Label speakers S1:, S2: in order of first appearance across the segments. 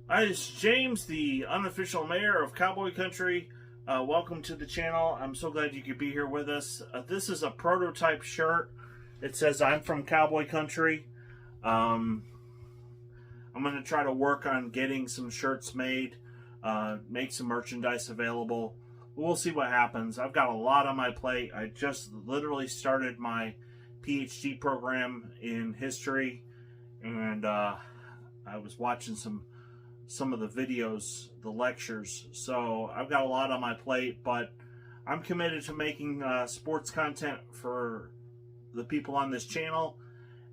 S1: Hi, this is James, the unofficial mayor of Cowboy Country. Welcome to the channel. I'm so glad you could be here with us. This is a prototype shirt. It says I'm from Cowboy Country. I'm going to try to work on getting some shirts made, make some merchandise available. We'll see what happens. I've got a lot on my plate. I just literally started my PhD program in history, and I was watching some of the videos, the lectures. So I've got a lot on my plate, but I'm committed to making sports content for the people on this channel.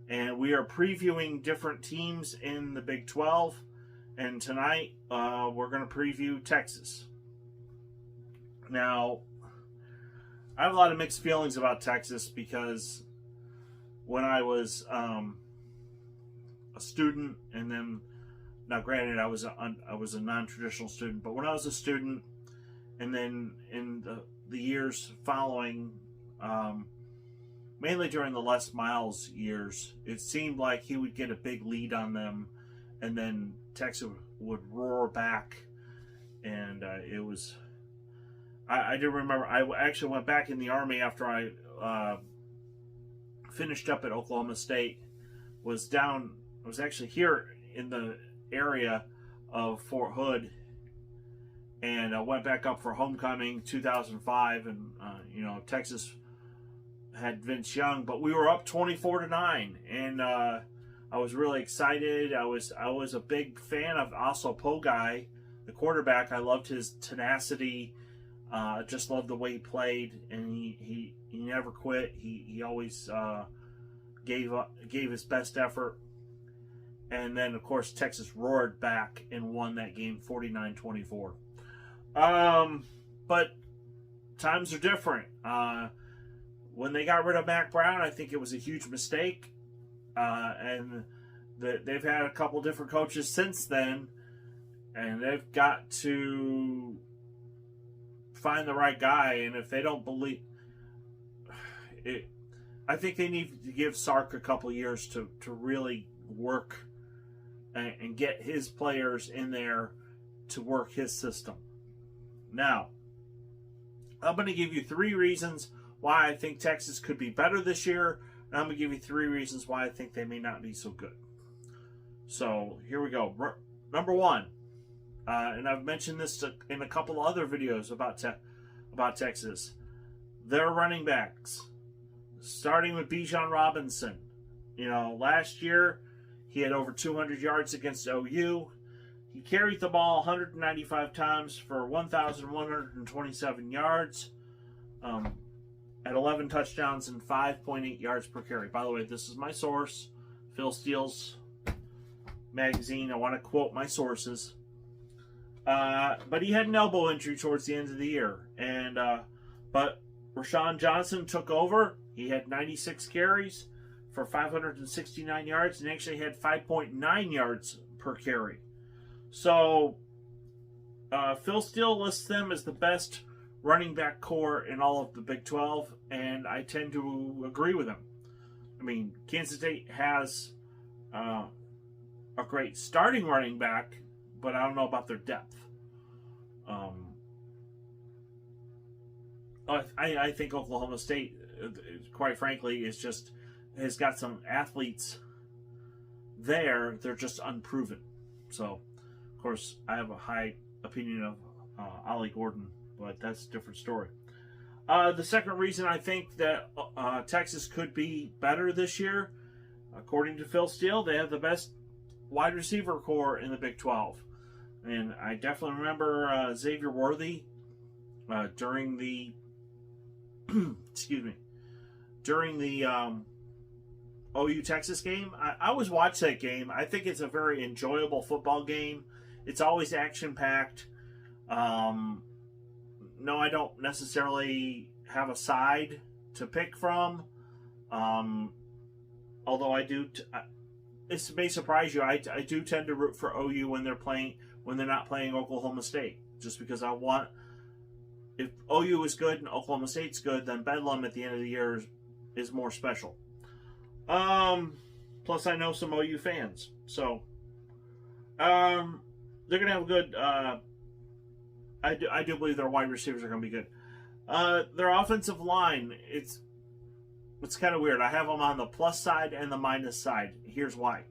S1: And we are previewing different teams in the Big 12. And tonight we're going to preview Texas. Now, I have a lot of mixed feelings about Texas because when I was a student, and then now, granted, I was a non-traditional student, but when I was a student, and then in the years following, mainly during the Les Miles years, it seemed like he would get a big lead on them, and then Texas would roar back, and it was. I do remember. I actually went back in the Army after I finished up at Oklahoma State. I was actually here in the area of Fort Hood, and I went back up for homecoming 2005, and Texas had Vince Young, but we were up 24-9, and I was really excited. I was a big fan of also Guy, the quarterback. I loved his tenacity. Just loved the way he played, and he never quit. He always gave his best effort. And then, of course, Texas roared back and won that game 49-24. But times are different. When they got rid of Mac Brown, I think it was a huge mistake. And they've had a couple different coaches since then. And they've got to find the right guy. And if they don't believe it, I think they need to give Sark a couple years to really work and get his players in there to work his system. Now, I'm going to give you 3 reasons why I think Texas could be better this year, and I'm going to give you 3 reasons why I think they may not be so good. So, here we go. Number 1, and I've mentioned this in a couple other videos about Texas, their running backs, starting with Bijan Robinson. Last year, he had over 200 yards against OU. He carried the ball 195 times for 1,127 yards, at 11 touchdowns and 5.8 yards per carry. By the way, this is my source, Phil Steele's magazine. I want to quote my sources. But he had an elbow injury towards the end of the year. But Rashawn Johnson took over. He had 96 carries for 569 yards, and actually had 5.9 yards per carry. So Phil Steele lists them as the best running back core in all of the Big 12, and I tend to agree with him. I mean, Kansas State has a great starting running back, but I don't know about their depth. I think Oklahoma State, quite frankly, has got some athletes there. They're just unproven. So, of course, I have a high opinion of Ollie Gordon, but that's a different story. The second reason I think that Texas could be better this year, according to Phil Steele, they have the best wide receiver core in the Big 12. And I definitely remember Xavier Worthy during the during the OU Texas game. I always watch that game. I think it's a very enjoyable football game. It's always action-packed. No, I don't necessarily have a side to pick from. Although I do, this may surprise you. I do tend to root for OU when they're not playing Oklahoma State, just because I want. If OU is good and Oklahoma State's good, then Bedlam at the end of the year is more special. Plus, I know some OU fans. So, they're going to have a good. I do believe their wide receivers are going to be good. Their offensive line, it's kind of weird. I have them on the plus side and the minus side. Here's why.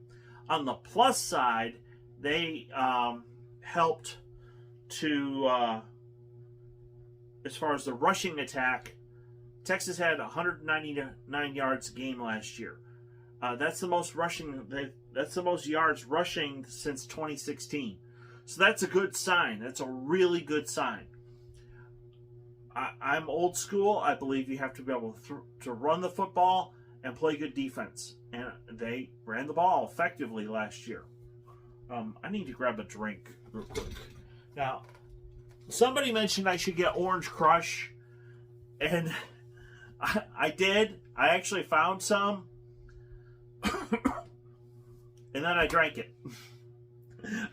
S1: On the plus side, they helped to, as far as the rushing attack, Texas had 199 yards a game last year. That's the most rushing. That's the most yards rushing since 2016. So that's a good sign. That's a really good sign. I'm old school. I believe you have to be able to run the football and play good defense. And they ran the ball effectively last year. I need to grab a drink real quick. Now, somebody mentioned I should get Orange Crush. And I did. I actually found some. And then I drank it.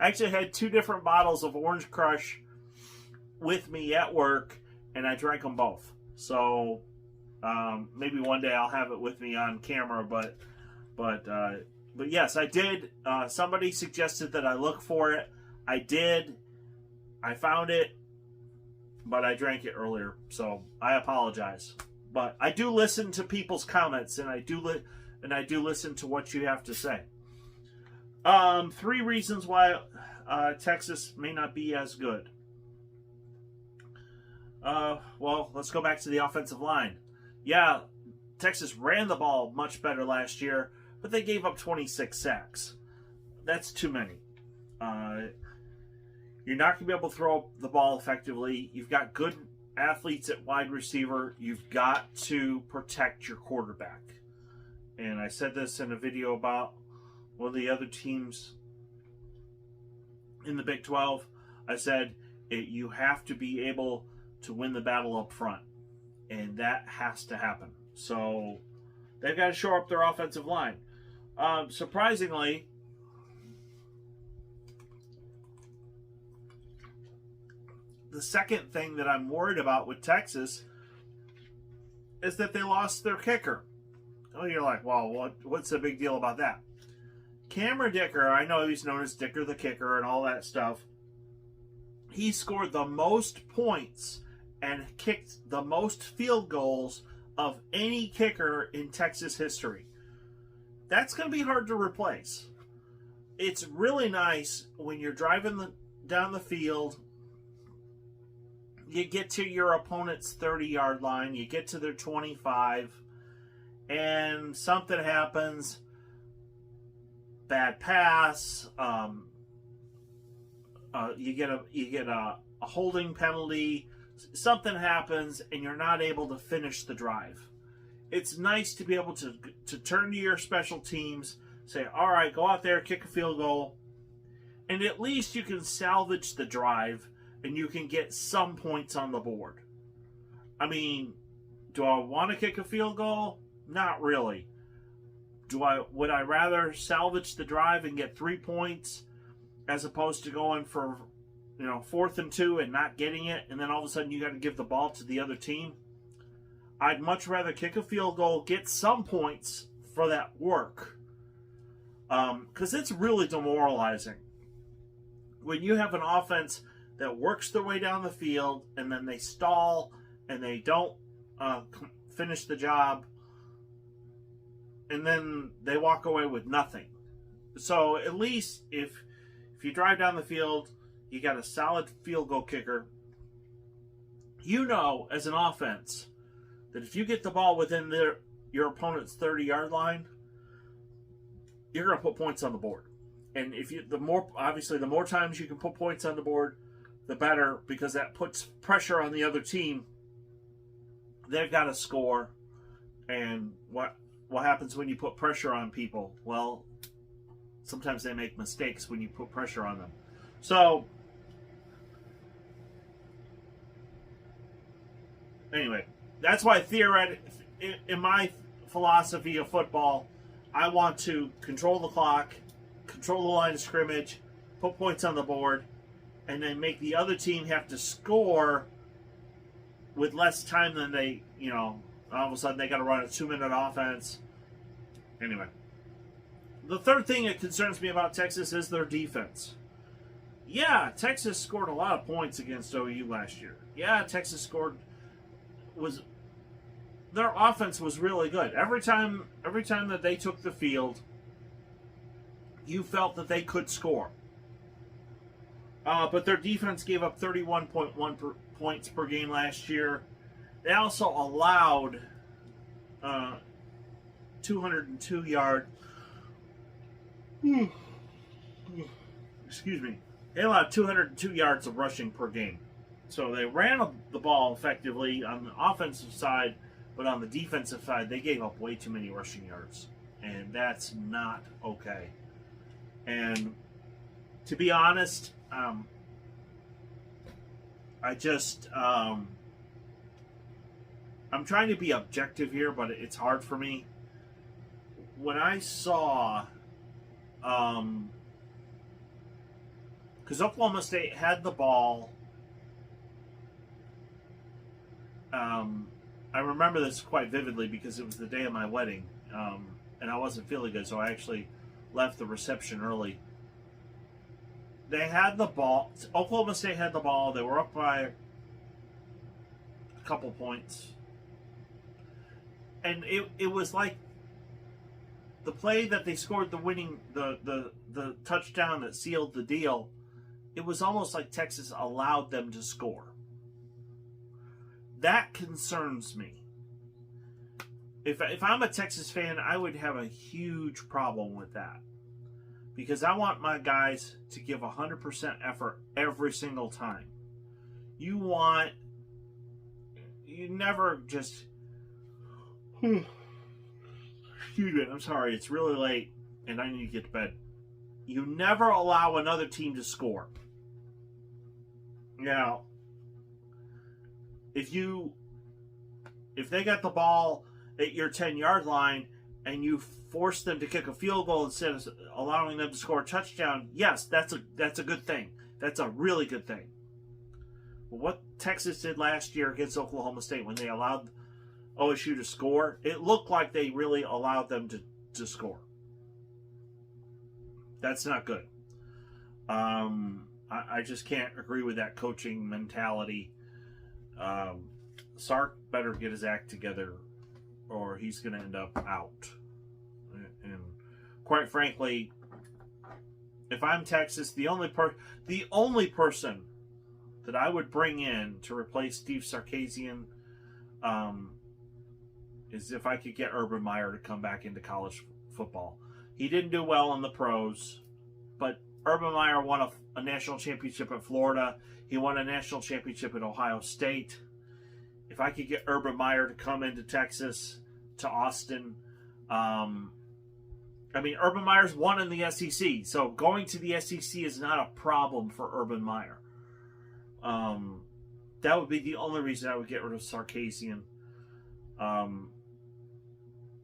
S1: I actually had 2 different bottles of Orange Crush with me at work, and I drank them both. So maybe one day I'll have it with me on camera, but yes, I did. Somebody suggested that I look for it. I did. I found it, but I drank it earlier, so I apologize. But I do listen to people's comments, and I do listen to what you have to say. 3 reasons why Texas may not be as good. Well, let's go back to the offensive line. Yeah, Texas ran the ball much better last year, but they gave up 26 sacks. That's too many. You're not going to be able to throw the ball effectively. You've got good athletes at wide receiver. You've got to protect your quarterback. And I said this in a video about one of the other teams in the Big 12. I said you have to be able to win the battle up front, and that has to happen. So they've got to shore up their offensive line. Surprisingly, the second thing that I'm worried about with Texas is that they lost their kicker. Oh, you're like, well, what's the big deal about that? Cameron Dicker, I know he's known as Dicker the Kicker and all that stuff. He scored the most points and kicked the most field goals of any kicker in Texas history. That's going to be hard to replace. It's really nice when you're driving down the field, you get to your opponent's 30-yard line, you get to their 25, and something happens. Bad pass. You get a holding penalty. Something happens, and you're not able to finish the drive. It's nice to be able to turn to your special teams, say, all right, go out there, kick a field goal, and at least you can salvage the drive, and you can get some points on the board. I mean, do I want to kick a field goal? Not really. Would I rather salvage the drive and get 3 points as opposed to going for 4th and 2 and not getting it, and then all of a sudden you got to give the ball to the other team? I'd much rather kick a field goal, get some points for that work, because it's really demoralizing when you have an offense that works their way down the field and then they stall and they don't finish the job, and then they walk away with nothing. So at least if you drive down the field, you got a solid field goal kicker. As an offense, that if you get the ball within your opponent's 30-yard line, you're going to put points on the board. And the more times you can put points on the board, the better, because that puts pressure on the other team. They've got to score. And what happens when you put pressure on people? Well, sometimes they make mistakes when you put pressure on them. So, anyway, that's why in my philosophy of football, I want to control the clock, control the line of scrimmage, put points on the board, and then make the other team have to score with less time than they, all of a sudden they got to run a 2-minute offense. Anyway, the third thing that concerns me about Texas is their defense. Yeah, Texas scored a lot of points against OU last year. Yeah, Texas was their offense was really good. Every time that they took the field, you felt that they could score. But their defense gave up 31.1 points per game last year. They also allowed 202 yards. Excuse me. They allowed 202 yards of rushing per game. So they ran the ball effectively on the offensive side, but on the defensive side, they gave up way too many rushing yards. And that's not okay. And to be honest, I'm trying to be objective here, but it's hard for me. When I saw, because Oklahoma State had the ball, I remember this quite vividly because it was the day of my wedding, and I wasn't feeling good, so I actually left the reception early. They had the ball. Oklahoma State had the ball. They were up by a couple points. And it was like the play that they scored the winning, the touchdown that sealed the deal. It was almost like Texas allowed them to score. That concerns me. If I'm a Texas fan, I would have a huge problem with that. Because I want my guys to give 100% effort every single time. You never just... Excuse me, I'm sorry, it's really late and I need to get to bed. You never allow another team to score. Now, if they got the ball at your 10-yard line and you force them to kick a field goal instead of allowing them to score a touchdown, yes, that's a good thing. That's a really good thing. But what Texas did last year against Oklahoma State when they allowed OSU to score, it looked like they really allowed them to score. That's not good. I just can't agree with that coaching mentality. Sark better get his act together or he's going to end up out. And quite frankly, if I'm Texas, the only person that I would bring in to replace Steve Sarkisian is if I could get Urban Meyer to come back into college football. He didn't do well in the pros, but Urban Meyer won a national championship at Florida. He won a national championship at Ohio State. If I could get Urban Meyer to come into Texas, to Austin, Urban Meyer's won in the SEC, so going to the SEC is not a problem for Urban Meyer. That would be the only reason I would get rid of Sarkisian.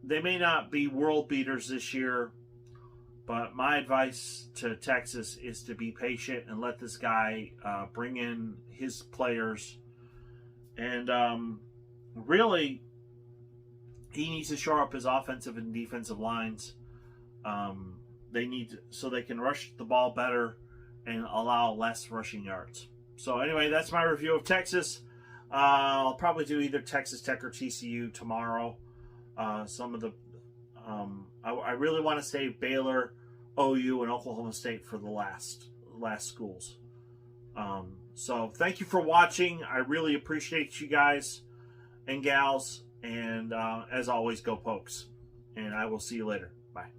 S1: They may not be world beaters this year, but my advice to Texas is to be patient and let this guy bring in his players. And really, he needs to shore up his offensive and defensive lines. So they can rush the ball better and allow less rushing yards. So anyway, that's my review of Texas. I'll probably do either Texas Tech or TCU tomorrow. I really want to save Baylor, OU, and Oklahoma State for the last schools. So thank you for watching. I really appreciate you guys and gals. And as always, go Pokes. And I will see you later. Bye.